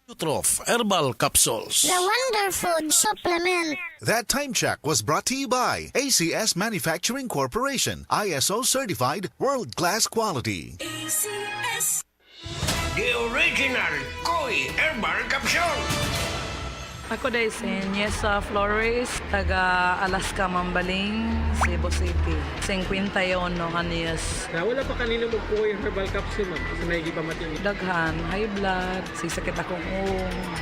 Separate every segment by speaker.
Speaker 1: Nutrof Herbal Capsules.
Speaker 2: The Wonder Food Supplement.
Speaker 3: That time check was brought to you by ACS Manufacturing Corporation, ISO certified world-class quality.
Speaker 4: ACS.
Speaker 5: The original Koi Herbal Capsule.
Speaker 6: Ako dahil si Niesa Flores, taga Alaska, Mambaling, Cebu City. 51 anyos.
Speaker 7: Wala pa kanina mo po yung herbal capsule, ma'am. Kasi may gipamatin.
Speaker 6: Daghan, high blood, sisakit akong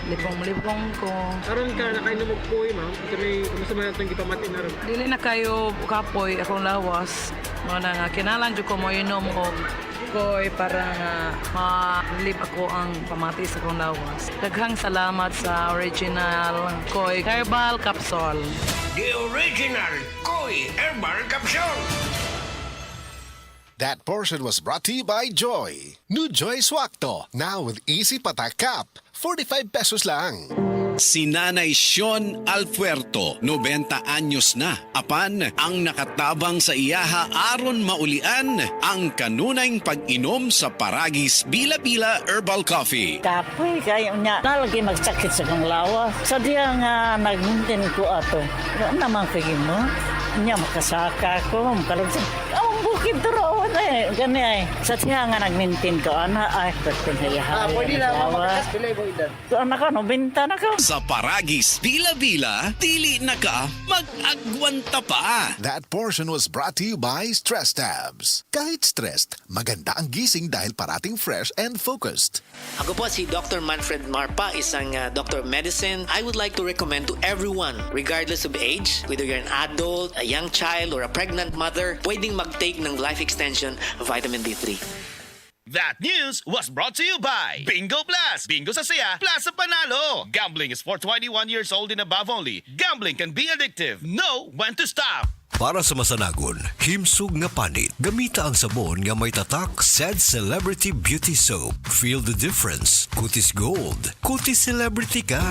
Speaker 6: lipong-lipong ko.
Speaker 7: Karon ka na kayo mo po ma'am. Kasi may kumasama natin gipamatin na rin.
Speaker 6: Dili na kayo kapoy akong lawas. Mga nga, kinalan dyan ko mo inom og koy para nga ma-relieve ako ang pamati sa akong lawas. Daghang salamat sa original Koy Herbal Capsule.
Speaker 5: The original Koi Herbal Capsule.
Speaker 3: That portion was brought to you by Joy. New Joy Swakto, now with easy patak cap. 45 pesos lang.
Speaker 8: Si Nanay Sean Alpuerto, 90 anyos na. Apan, ang nakatabang sa iyaha aron maulian ang kanunayng pag-inom sa Paragis Bila-Bila Herbal Coffee.
Speaker 9: Kapoy kayo niya. Nalagi magsakit sa kong lawa. Sa diya nga nagmintin ko ato. Ano naman kayo mo? Niya makasaka ko. Makalagsan. Ang bukid doon eh. Gani ay. Sa diya nga nagmintin ko. Ay, pagpinhayahay.
Speaker 7: Pwede na, mamakas pilay mo idan.
Speaker 9: Anak ka, no? Binta na ka.
Speaker 8: Sa Paragis Bila-Bila, dili na ka mag-agwanta pa.
Speaker 3: That portion was brought to you by Stress Tabs. Kahit stressed, maganda ang gising dahil parating fresh and focused.
Speaker 10: Ako po si Dr. Manfred Marpa, isang doctor of medicine. I would like to recommend to everyone, regardless of age, whether you're an adult, a young child, or a pregnant mother, pwedeng mag-take ng life extension vitamin D3.
Speaker 11: That news was brought to you by Bingo Plus. Bingo sa saya, plus sa panalo. Gambling is for 21 years old and above only. Gambling can be addictive. Know when to stop.
Speaker 1: Para sa masanagon, himsog nga panit. Gamita ang sabon nga may tatak said Celebrity Beauty Soap. Feel the difference. Kutis Gold. Kutis Celebrity ka.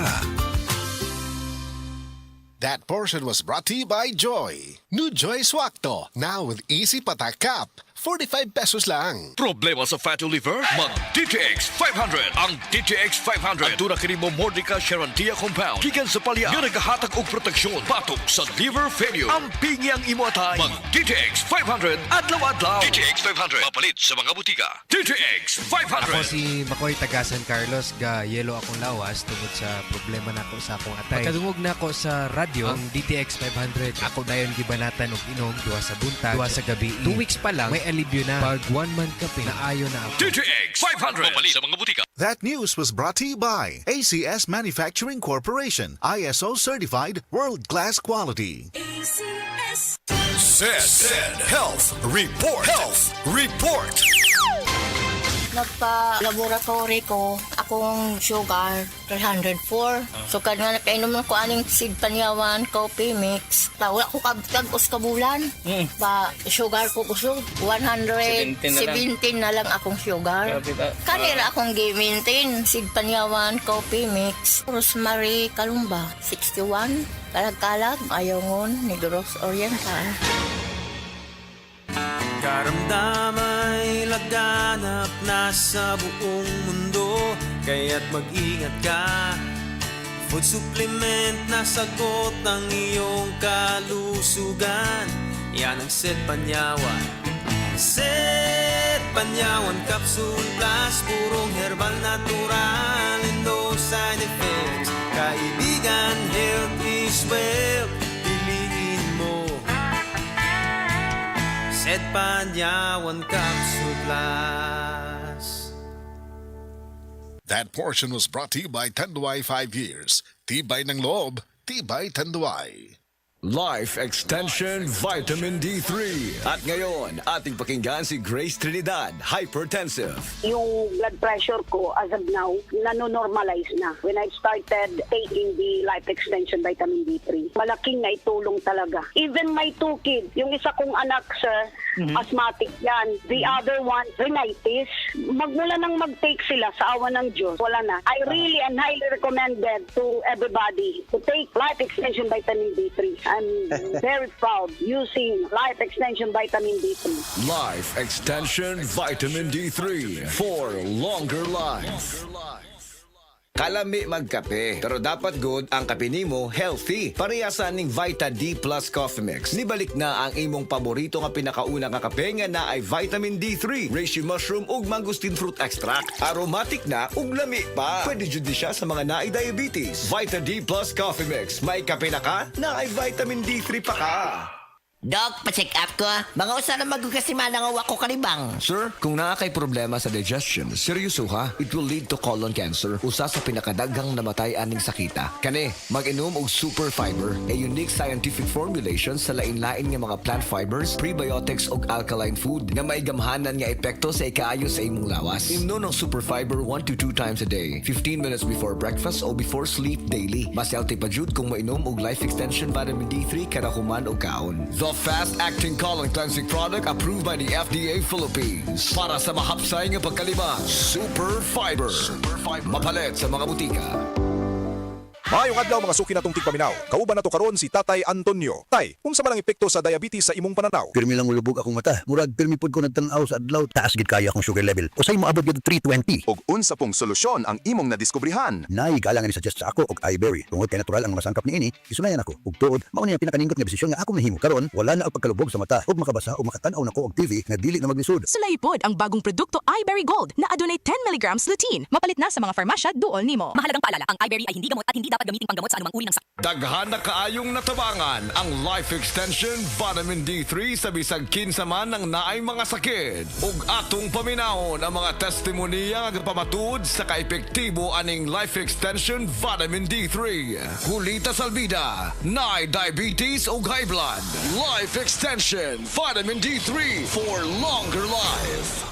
Speaker 3: That portion was brought to you by Joy. New Joy Swakto, now with easy patak cap. 45 pesos lang.
Speaker 11: Problema sa fatty liver? Mag DTX 500. Ang DTX 500 aduna kini mo Mordica Sharantia compound. Gikan sa palya nga nagahatag og proteksyon batok sa liver failure. Ang pingi ang imo atay. Mag DTX 500 adlaw-adlaw. DTX 500 mapalit sa mga butika. DTX 500.
Speaker 12: Ako si Makoy taga San Carlos, ga yelo akong lawas tungod sa problema nako sa akong atay. Pagkadungog nako sa radyo ang DTX 500. Ako dayon gibanatan og inom duha sa buntag, duha sa gabi. 2 weeks pa lang may alibyo na. Pag 1 month kape, naayo na ako.
Speaker 11: DTX 500 mapalit sa mga butika.
Speaker 3: That news was brought to you by ACS Manufacturing Corporation, ISO certified world-class quality.
Speaker 4: ACS.
Speaker 1: Said Health Report. Health Report.
Speaker 2: Nagpa-laboratory ko, akong sugar, 304. So, kanya nakainom ko aning seed panyawan, coffee mix. Wala ko kabutag-os kabulan. Ba, sugar ko gusto, 117 na lang akong sugar. Kanira akong gi-maintain, seed panyawan, coffee mix. Rosemary Kalumba, 61. Kalag-kalag, Ayongon, Negros Oriental.
Speaker 13: Karamdamay laganap na sa buong mundo, kaya't mag-ingat ka. Food supplement na sagot ang iyong kalusugan. Yan ang Set Panyawan. Set Panyawan Capsule Plus, purong herbal natural and no side effects. Kaibigan, health is wealth. Piliin mo Set Panyawan Capsule Plus.
Speaker 3: That portion was brought to you by Tanduay 5 years. Tibay ng loob, tibay Tanduay.
Speaker 14: Life Extension Vitamin D3. At ngayon, ating pakinggan si Grace Trinidad, hypertensive.
Speaker 15: Yung blood pressure ko as of now, nanonormalize na. When I started taking the Life Extension Vitamin D3, malaking naitulong talaga. Even my 2 kids, yung isa kong anak, sir, asthmatic yan. The other one, rhinitis. Magmula nang mag-take sila sa awa ng Diyos, wala na. I really and highly recommended to everybody to take Life Extension Vitamin D3. I'm very proud using Life Extension Vitamin D3.
Speaker 14: Life Extension Vitamin D3 for longer life. Kalami magkape. Pero dapat good ang kape nimo healthy. Parehasan ning Vita D Plus Coffee Mix. Nibalik na ang imong paborito nga pinakauna nga kape nga na ay vitamin D3, reishi mushroom ug mangosteen fruit extract. Aromatic na ug lami pa. Pwede jud ni siya sa mga naay diabetes. Vita D Plus Coffee Mix. May kape na ka? Na ay vitamin D3 pa ka.
Speaker 16: Doc, pa-check up ko. Mga usa na magkasimana nga wako kalibang.
Speaker 14: Sir, kung naa kay problema sa digestion, seryoso ha, it will lead to colon cancer. Usa sa pinakadaghang namatay aning sakita. Kani, mag-inom og Super Fiber, a unique scientific formulation sa lain-lain nga mga plant fibers, prebiotics ug alkaline food nga may gamhanan nga epekto sa ikaayo sa imong lawas. Imnon ng Super Fiber 1 to 2 times a day, 15 minutes before breakfast o before sleep daily. Mas healthy pa jud kung mainom og Life Extension Vitamin D3 kada human og kaon. The fast-acting colon cleansing product approved by the FDA Philippines. Para sa mahapsay nga pagkalibang, Super Fiber. Mapalit sa mga butika.
Speaker 17: Maayong adlaw mga suki natong tigpaminaw. Kauban nato karon si Tatay Antonio. Tay, unsa man ang epekto sa diabetes sa imong pananaw?
Speaker 18: Pirmi lang ulubog akong mata. Murag pirmi pud ko nagtan-aw sa adlaw. Taas gid kaya akong sugar level. Usay mo abot gid 320.
Speaker 17: Og unsa pong solusyon ang imong nadiskubrihan?
Speaker 18: Nay galang ni suggest sa ako og iBerry. Tungod kay natural ang masangkap niini, isunayan ako. Ug tuod, mao niya pinakaningot nga desisyon nga akong nahimo karon. Wala na ang pagkalubog sa mata ug makabasa o makatan-aw nako og TV nga dili na maglisod.
Speaker 19: Sulaipod ang bagong produkto iBerry Gold na adunay 10 mg lutein. Mapalit na sa mga farmasya duol nimo. Mahalagang paalala, ang iBerry ay hindi gamot at hindi dapat gamiting panggamot sa anumang uri ng sakit.
Speaker 14: Daghan na kaayong natabangan ang Life Extension Vitamin D3 sa bisag kinsa man ang naay mga sakit. Ug atong paminahon ang mga testimonya nga pamatud sa kaepektibo aning Life Extension Vitamin D3. Kulita salbida, naay diabetes ug high blood. Life Extension Vitamin D3 for longer life.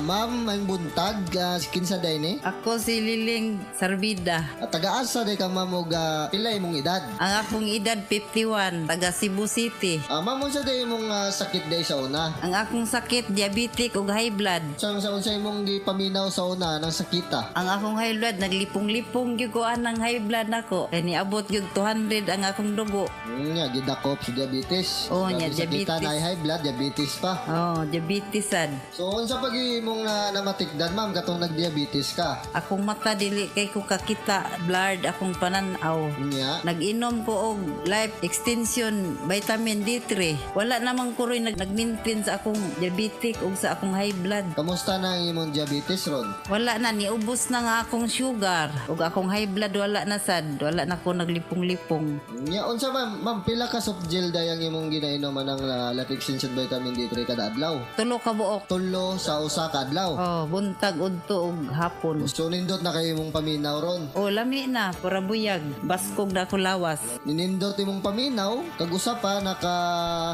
Speaker 20: Ma'am, may buntag, kinsa day ni?
Speaker 21: Ako si Liling Sarbida.
Speaker 20: Taga-asa day ka ma'am og pilay mong edad?
Speaker 21: Ang akong edad 51, taga Cebu City.
Speaker 20: Ma'am, unsa day mong sakit day sa una?
Speaker 21: Ang akong sakit, diabetic ug high blood.
Speaker 20: Sa unsa imong gipaminaw sa una ng sakita?
Speaker 21: Ang akong high blood, naglipong-lipong gyud ko anang high blood nako. Kay niabot gyud 200 ang akong dugo.
Speaker 20: Nya gidakop sa diabetes.
Speaker 21: Oh, nya diabetes.
Speaker 20: Sakita na high blood, diabetes pa.
Speaker 21: Oh, diabetes sad.
Speaker 20: So unsa pag imong namatikdan ma'am katong nagdiabetes ka?
Speaker 21: Akong mata dili kay ko kakita, blurred akong pananaw.
Speaker 20: Nya
Speaker 21: nag-inom ko og Life Extension Vitamin D3. Wala namang ko rin nag-maintain sa akong diabetic ug sa akong high blood.
Speaker 20: Kamusta na ang imong diabetes ron?
Speaker 21: Wala na, niubos na nga akong sugar ug akong high blood wala na sad. Wala na ko naglipong-lipong.
Speaker 20: Nya unsa ma'am pila ka soft gel dayang imong ginainom ng Life Extension Vitamin D3 kada adlaw?
Speaker 21: 3 ka buok.
Speaker 20: 3 sa usa ka adlaw.
Speaker 21: Oh, buntag udto ug hapon.
Speaker 20: So nindot na kayo imong paminaw ron.
Speaker 21: Oh, lami na para buyag. Baskog na ko lawas.
Speaker 20: Ninindot imong paminaw, kag usa pa naka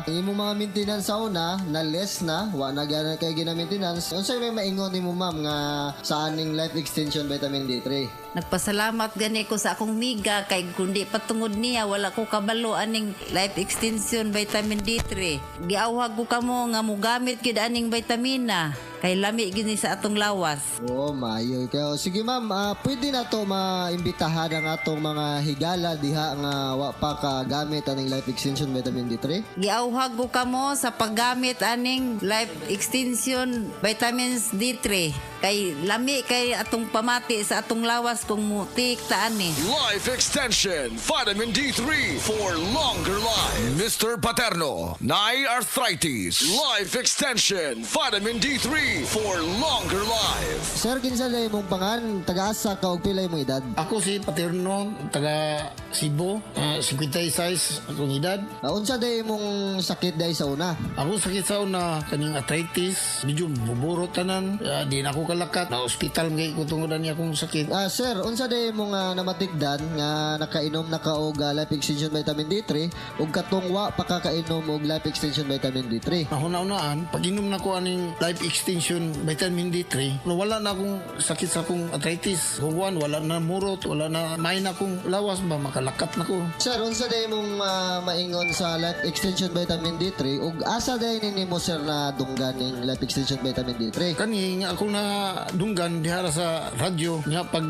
Speaker 20: imong mga maintenance sa una na less na, wa na gyud kay gina-maintenance. Unsay may maingon nimo ma'am nga sa aning Life Extension Vitamin D3?
Speaker 21: Nagpasalamat gani ko sa akong miga kay kundi patungod niya wala ko kabalo aning Life Extension Vitamin D3. Giawhag ko kamo nga mogamit gyud aning vitamina kay lami gini sa atong lawas.
Speaker 20: Oh, maayo kayo. Sige ma'am, pwede na to maimbitahan ang atong mga higala diha nga wa pa ka gamit aning Life Extension Vitamin D3.
Speaker 21: Giawhag ko kamo sa paggamit aning Life Extension Vitamins D3 kay lami kay atong pamati sa atong lawas kung mutik ta ani.
Speaker 14: Life Extension Vitamin D3 for longer life. Mr. Paterno, naay arthritis. Life Extension Vitamin D3 for longer life.
Speaker 20: Sir, kinsa day mong pangan? Taga-asa ka og pila imong edad?
Speaker 22: Ako si Paterno, taga Cebu, 56 akong edad.
Speaker 20: Unsa day mong sakit day sa una?
Speaker 22: Ako sakit sa una kaning arthritis, medyo buburo tanan, di na ako kalakat, na hospital ngay ko tungodan niya akong sakit.
Speaker 20: Sir, unsa day mong namatikdan nga nakainom na ka og Life Extension Vitamin D3 ug katong wa pa kakainom og Life Extension Vitamin D3?
Speaker 22: Nahuna-unaan, pag inom na ko aning Life Extension Vitamin D3, wala na akong sakit sa akong arthritis. Huwan, wala na murot, wala na may na akong lawas ba, makalakat na ko.
Speaker 20: Sir, unsa day mong maingon sa Life Extension Vitamin D3 ug asa day nimo sir na dunggan ning Life Extension Vitamin D3?
Speaker 22: Kani nga ako na na dunggan dihara sa radyo nga pag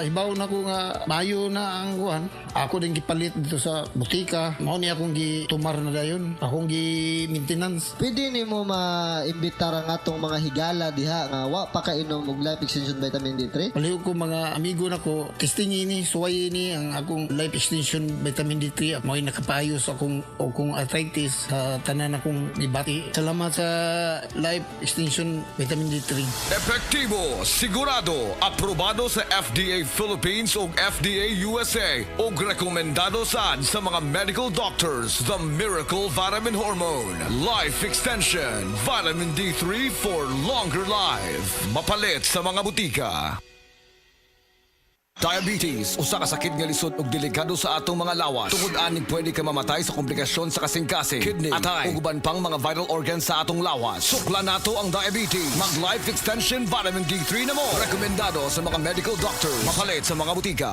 Speaker 22: hibaw na ko nga mayo na ang kuan, ako din gipalit dito sa butika. Mao ni akong gitumar na dayon, akong gi maintenance.
Speaker 20: Pwede nimo maimbitar ang atong mga higala diha nga wa pa kainom og life extension vitamin D3.
Speaker 22: Palihog ko mga amigo nako, testing ini, suway ini ang akong life extension vitamin D3. Mo'y nakapayos akong arthritis sa tanan akong ibati. Salamat sa life extension vitamin D3.
Speaker 11: Epektibo, sigurado, aprobado sa FDA Philippines ug FDA USA ug rekomendado sad sa mga medical doctors. The Miracle Vitamin Hormone, Life Extension, Vitamin D3 for longer life. Mapalit sa mga butika.
Speaker 14: Diabetes, usa ka sakit nga lisod ug delikado sa atong mga lawas. Tungod aning pwede ka mamatay sa komplikasyon sa kasing-kasing, kidney, atay, ug uban pang mga vital organs sa atong lawas. Sukla nato ang diabetes. Mag Life Extension Vitamin D3 na mo. Rekomendado sa mga medical doctors. Mapalit sa mga butika.